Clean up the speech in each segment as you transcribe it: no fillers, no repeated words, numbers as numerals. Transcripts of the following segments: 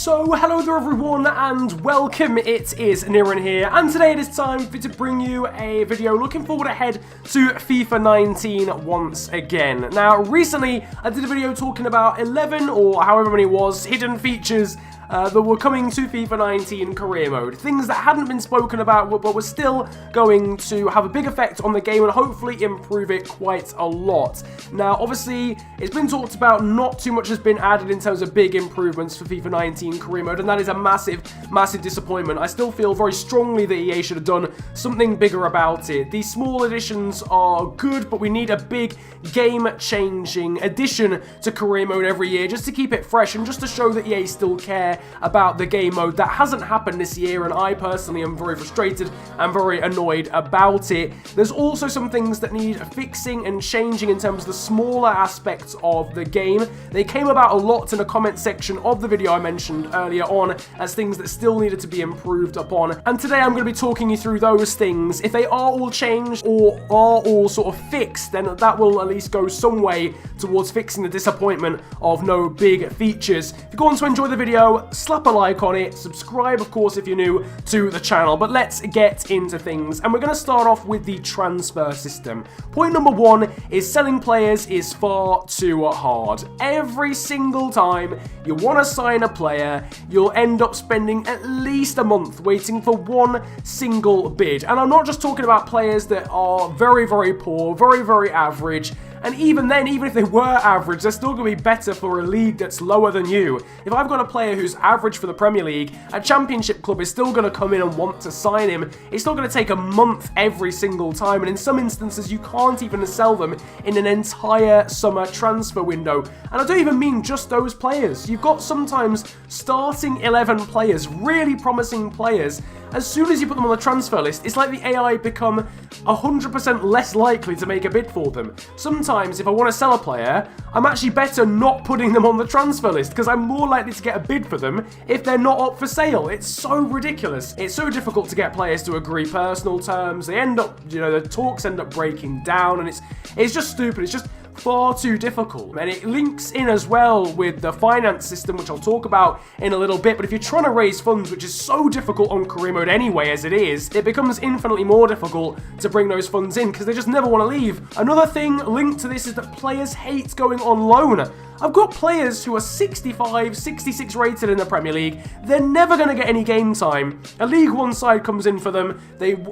So, hello there everyone and welcome, it is Niran here, and today it is time to bring you a video looking forward ahead to FIFA 19 once again. Now, recently I did a video talking about 11 or however many it was, hidden features that were coming to FIFA 19 career mode. Things that hadn't been spoken about but were still going to have a big effect on the game and hopefully improve it quite a lot. Now, obviously, it's been talked about, not too much has been added in terms of big improvements for FIFA 19 career mode, and that is a massive, massive disappointment. I still feel very strongly that EA should have done something bigger about it. These small additions are good, but we need a big game-changing addition to career mode every year just to keep it fresh and just to show that EA still care about the game mode. That hasn't happened this year, and I personally am very frustrated and very annoyed about it. There's also some things that need fixing and changing in terms of the smaller aspects of the game. They came about a lot in the comment section of the video I mentioned earlier on as things that still needed to be improved upon, and today I'm going to be talking you through those things. If they are all changed or are all sort of fixed, then that will at least go some way towards fixing the disappointment of no big features. If you go on to enjoy the video, slap a like on it, subscribe of course if you're new to the channel, but let's get into things. And we're going to start off with the transfer system. Point number one is selling players is far too hard. Every single time you want to sign a player, you'll end up spending at least a month waiting for one single bid. And I'm not just talking about players that are very, very poor, very, very average. And even then, even if they were average, they're still going to be better for a league that's lower than you. If I've got a player who's average for the Premier League, a championship club is still going to come in and want to sign him. It's still going to take a month every single time, and in some instances you can't even sell them in an entire summer transfer window. And I don't even mean just those players. You've got sometimes starting 11 players, really promising players. As soon as you put them on the transfer list, it's like the AI become 100% less likely to make a bid for them. Sometimes, if I want to sell a player, I'm actually better not putting them on the transfer list because I'm more likely to get a bid for them if they're not up for sale. It's so ridiculous. It's so difficult to get players to agree personal terms. They end up, the talks end up breaking down, and it's just stupid. It's just far too difficult, and it links in as well with the finance system, which I'll talk about in a little bit. But if you're trying to raise funds, which is so difficult on career mode anyway as it is, it becomes infinitely more difficult to bring those funds in because they just never want to leave. Another thing linked to this is that players hate going on loan. I've got players who are 65, 66 rated in the Premier League. They're never going to get any game time. A League One side comes in for them.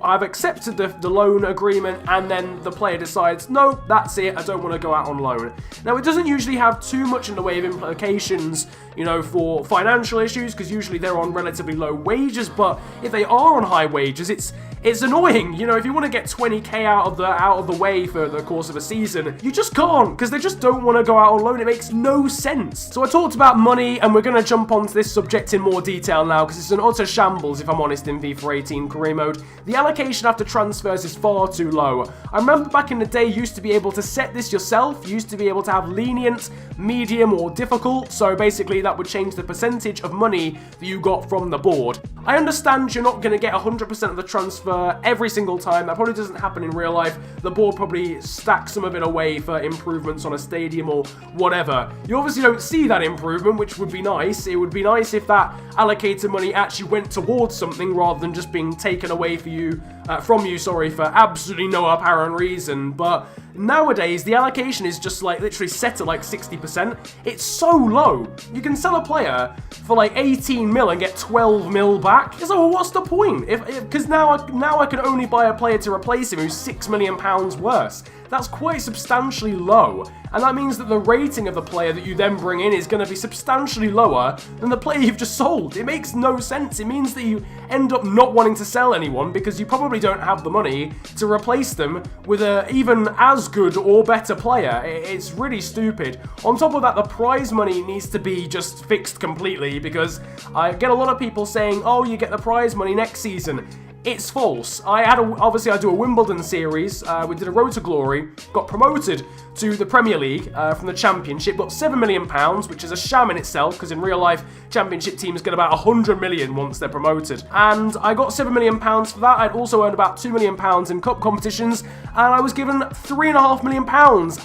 I've accepted the loan agreement, and then the player decides, no, that's it, I don't want to go out on loan. Now, it doesn't usually have too much in the way of implications, for financial issues, because usually they're on relatively low wages, but if they are on high wages, it's annoying. If you want to get 20k out of the way for the course of a season, you just can't, because they just don't want to go out on loan. It makes no sense. So I talked about money, and we're going to jump onto this subject in more detail now, because it's an utter shambles, if I'm honest, in FIFA 18 career mode. The allocation after transfers is far too low. I remember back in the day, you used to be able to set this yourself. You used to be able to have lenient, medium, or difficult, so basically that would change the percentage of money that you got from the board. I understand you're not going to get 100% of the transfer every single time. That probably doesn't happen in real life. The board probably stacks some of it away for improvements on a stadium or whatever. You obviously don't see that improvement, which would be nice. It would be nice if that allocated money actually went towards something rather than just being taken away from you, for absolutely no apparent reason. But nowadays, the allocation is just literally set at 60%. It's so low. You can sell a player for 18 mil and get 12 mil back. So well, what's the point? Because now I can only buy a player to replace him who's £6 million worse. That's quite substantially low, and that means that the rating of the player that you then bring in is going to be substantially lower than the player you've just sold. It makes no sense. It means that you end up not wanting to sell anyone because you probably don't have the money to replace them with a even as good or better player. It's really stupid. On top of that, the prize money needs to be just fixed completely, because I get a lot of people saying, oh, you get the prize money next season. It's false. Obviously I do a Wimbledon series, we did a Road to Glory, got promoted to the Premier League from the Championship, got £7 million, which is a sham in itself, because in real life, Championship teams get about 100 million once they're promoted. And I got £7 million for that. I'd also earned about £2 million in cup competitions, and I was given £3.5 million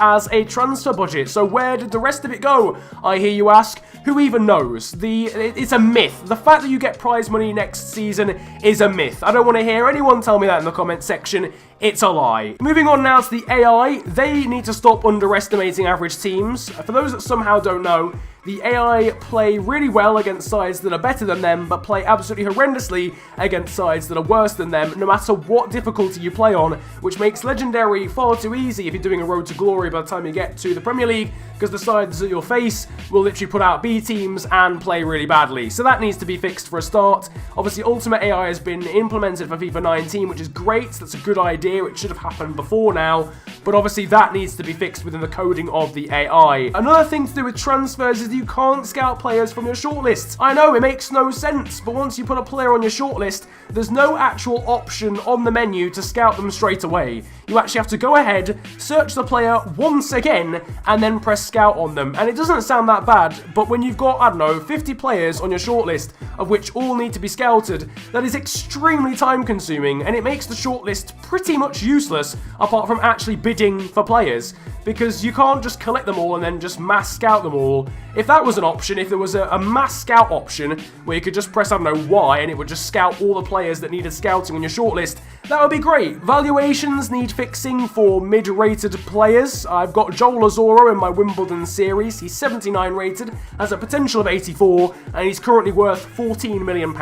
as a transfer budget. So where did the rest of it go, I hear you ask? Who even knows? It's a myth. The fact that you get prize money next season is a myth. I don't want to hear anyone tell me that in the comment section. It's a lie. Moving on now to the AI. They need to stop underestimating average teams. For those that somehow don't know, the AI play really well against sides that are better than them, but play absolutely horrendously against sides that are worse than them, no matter what difficulty you play on, which makes Legendary far too easy if you're doing a Road to Glory by the time you get to the Premier League, because the sides that you'll face will literally put out B teams and play really badly. So that needs to be fixed for a start. Obviously, Ultimate AI has been implemented for FIFA 19, which is great. That's a good idea. It should have happened before now, but obviously that needs to be fixed within the coding of the AI. Another thing to do with transfers is you can't scout players from your shortlist. I know, it makes no sense, but once you put a player on your shortlist, there's no actual option on the menu to scout them straight away. You actually have to go ahead, search the player once again, and then press scout on them. And it doesn't sound that bad, but when you've got, I don't know, 50 players on your shortlist, of which all need to be scouted, that is extremely time consuming, and it makes the shortlist pretty much useless, apart from actually bidding for players, because you can't just collect them all and then just mass scout them all. If that was an option, if there was a mass scout option, where you could just press, I don't know, Y, and it would just scout all the players that needed scouting on your shortlist, that would be great. Valuations need fixing for mid-rated players. I've got Joel Azoro in my Wimbledon series. He's 79 rated, has a potential of 84, and he's currently worth £14 million.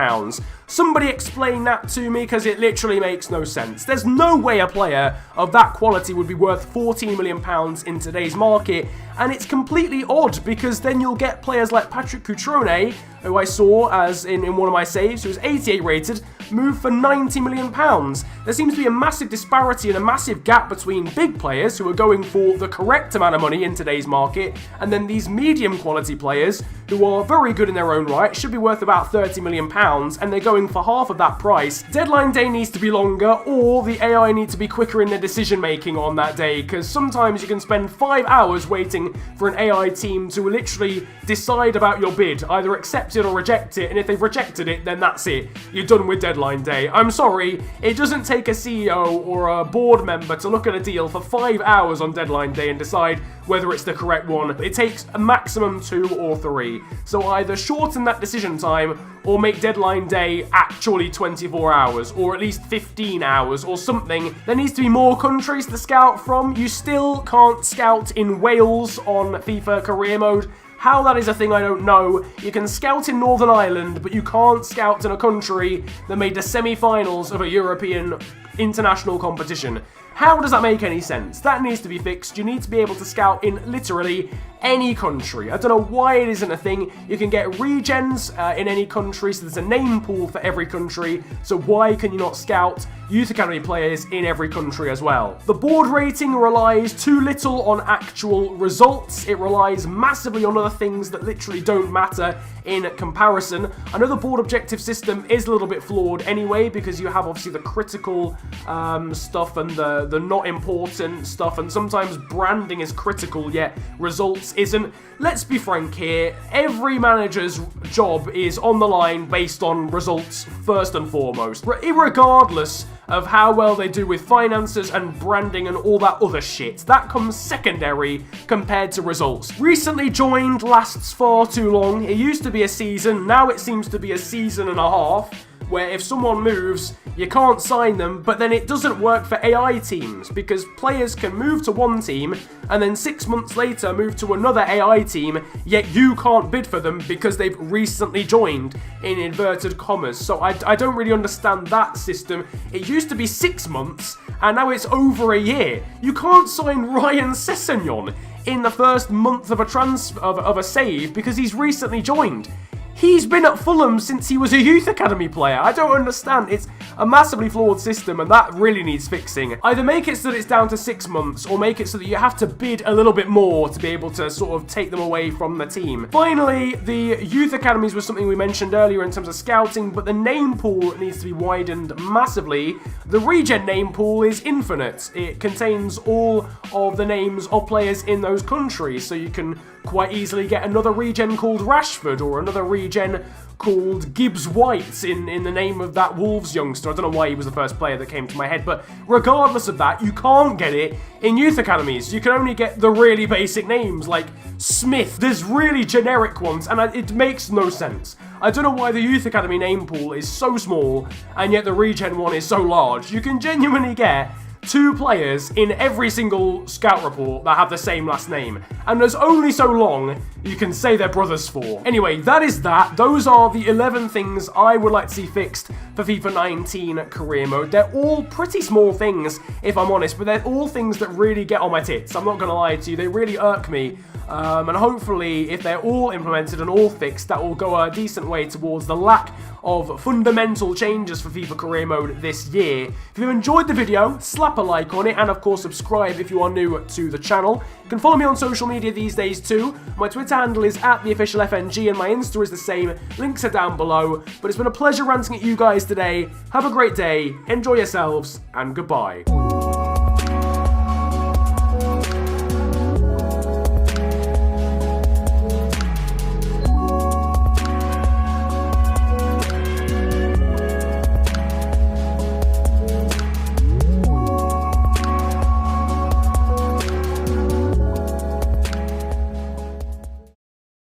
Somebody explain that to me, because it literally makes no sense. There's no way a player of that quality would be worth £14 million in today's market, and it's completely odd, because then you'll get players like Patrick Cutrone, who I saw as in one of my saves, who was 88 rated, move for £90 million. There seems to be a massive disparity and a massive gap between big players who are going for the correct amount of money in today's market, and then these medium quality players who are very good in their own right, should be worth about £30 million, and they're going for half of that price. Deadline day needs to be longer, or the AI needs to be quicker in their decision making on that day, because sometimes you can spend 5 hours waiting for an AI team to literally decide about your bid, either accept it or reject it, and if they've rejected it, then that's it. You're done with deadline day. I'm sorry, it doesn't take a CEO or a board member to look at a deal for 5 hours on deadline day and decide whether it's the correct one. It takes a maximum 2 or 3. So either shorten that decision time or make deadline day actually 24 hours, or at least 15 hours or something. There needs to be more countries to scout from. You still can't scout in Wales on FIFA career mode. How that is a thing, I don't know. You can scout in Northern Ireland, but you can't scout in a country that made the semi-finals of a European international competition. How does that make any sense? That needs to be fixed. You need to be able to scout in literally any country. I don't know why it isn't a thing. You can get regens in any country, so there's a name pool for every country. So why can you not scout Youth Academy players in every country as well? The board rating relies too little on actual results. It relies massively on other things that literally don't matter in comparison. I know the board objective system is a little bit flawed anyway, because you have obviously the critical stuff and the not important stuff, and sometimes branding is critical, yet results isn't. Let's be frank here, every manager's job is on the line based on results first and foremost, irregardless of how well they do with finances and branding and all that other shit. That comes secondary compared to results. Recently joined lasts far too long. It used to be a season, now it seems to be a season and a half, where if someone moves, you can't sign them, but then it doesn't work for AI teams, because players can move to one team and then 6 months later move to another AI team, yet you can't bid for them because they've recently joined, in inverted commas. So I don't really understand that system. It used to be 6 months, and now it's over a year. You can't sign Ryan Sessegnon in the first month of a save because he's recently joined. He's been at Fulham since he was a Youth Academy player. I don't understand. a massively flawed system, and that really needs fixing. Either make it so that it's down to 6 months, or make it so that you have to bid a little bit more to be able to sort of take them away from the team. Finally, the youth academies was something we mentioned earlier in terms of scouting, but the name pool needs to be widened massively. The regen name pool is infinite. It contains all of the names of players in those countries, so you can quite easily get another regen called Rashford or another regen called Gibbs White in the name of that Wolves youngster. I don't know why he was the first player that came to my head, but regardless of that, you can't get it in youth academies. You can only get the really basic names like Smith. There's really generic ones, and it makes no sense. I don't know why the youth academy name pool is so small, and yet the regen one is so large. You can genuinely get 2 players in every single scout report that have the same last name, and there's only so long you can say they're brothers for. Anyway, that is that. Those are the 11 things I would like to see fixed for FIFA 19 career mode. They're all pretty small things, if I'm honest, but they're all things that really get on my tits. I'm not gonna lie to you, they really irk me. And hopefully, if they're all implemented and all fixed, that will go a decent way towards the lack of fundamental changes for FIFA career mode this year. If you enjoyed the video, slap a like on it, and of course subscribe if you are new to the channel. You can follow me on social media these days too. My Twitter handle is @theofficialfng, and my Insta is the same. Links are down below. But it's been a pleasure ranting at you guys today. Have a great day, enjoy yourselves, and goodbye.